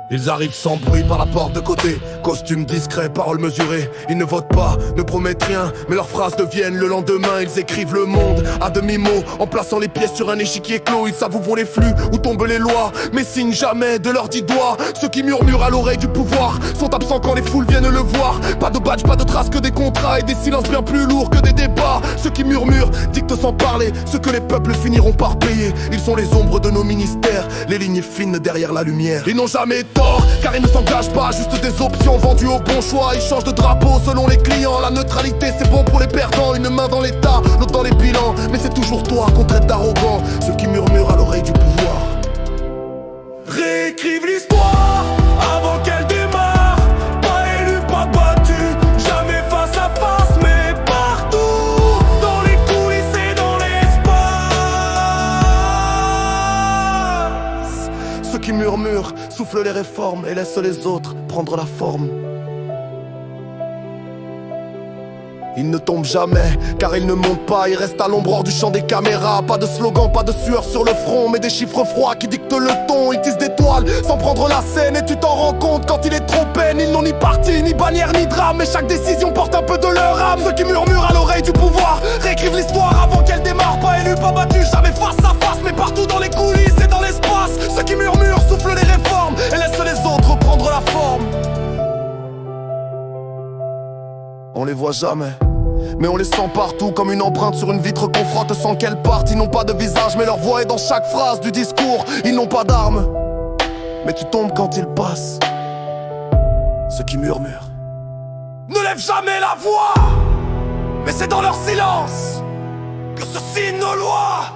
Ils arrivent sans bruit par la porte de côté, costume discret, paroles mesurées. Ils ne votent pas, ne promettent rien, mais leurs phrases deviennent le lendemain. Ils écrivent le monde à demi-mot, en plaçant les pièces sur un échiquier clos. Ils savent où vont les flux, où tombent les lois, mais signent jamais de leurs 10 doigts. Ceux qui murmurent à l'oreille du pouvoir sont absents quand les foules viennent le voir. Pas de badge, pas de traces, que des contrats et des silences bien plus lourds que des débats. Ceux qui murmurent dictent sans parler ce que les peuples finiront par payer. Ils sont les ombres de nos ministères, les lignes fines derrière la lumière. Ils n'ont jamais tort, car ils ne s'engagent pas, juste des options vendues au bon choix. Ils changent de drapeau selon les clients. La neutralité c'est bon pour les perdants. Une main dans l'état, l'autre dans les bilans. Mais c'est toujours toi qu'on traite d'arrogant, ceux qui murmurent à l'oreille du pouvoir. Réécrivent l'histoire avant qu'elle démarre. Pas élu, pas battu, jamais face à face, mais partout, dans les coulisses et dans l'espace. Ceux qui murmurent soufflent les réformes et laissent les autres prendre la forme. Ils ne tombent jamais, car ils ne montent pas. Ils restent à l'ombre hors du champ des caméras. Pas de slogan, pas de sueur sur le front, mais des chiffres froids qui dictent le ton. Ils tissent des toiles sans prendre la scène, et tu t'en rends compte quand il est trop peine. Ils n'ont ni parti, ni bannière, ni drame, mais chaque décision porte un peu de leur âme. Ceux qui murmurent à l'oreille du pouvoir réécrivent l'histoire avant qu'elle démarre. Pas élu, pas battu, jamais face à face, mais partout dans les coulisses et dans l'espace. Ceux qui murmurent soufflent les réformes et laissent les autres prendre la forme. On les voit jamais, mais on les sent partout, comme une empreinte sur une vitre qu'on frotte sans qu'elle parte. Ils n'ont pas de visage, mais leur voix est dans chaque phrase du discours. Ils n'ont pas d'armes, mais tu tombes quand ils passent. Ceux qui murmurent ne lèvent jamais la voix, mais c'est dans leur silence que se signent nos lois.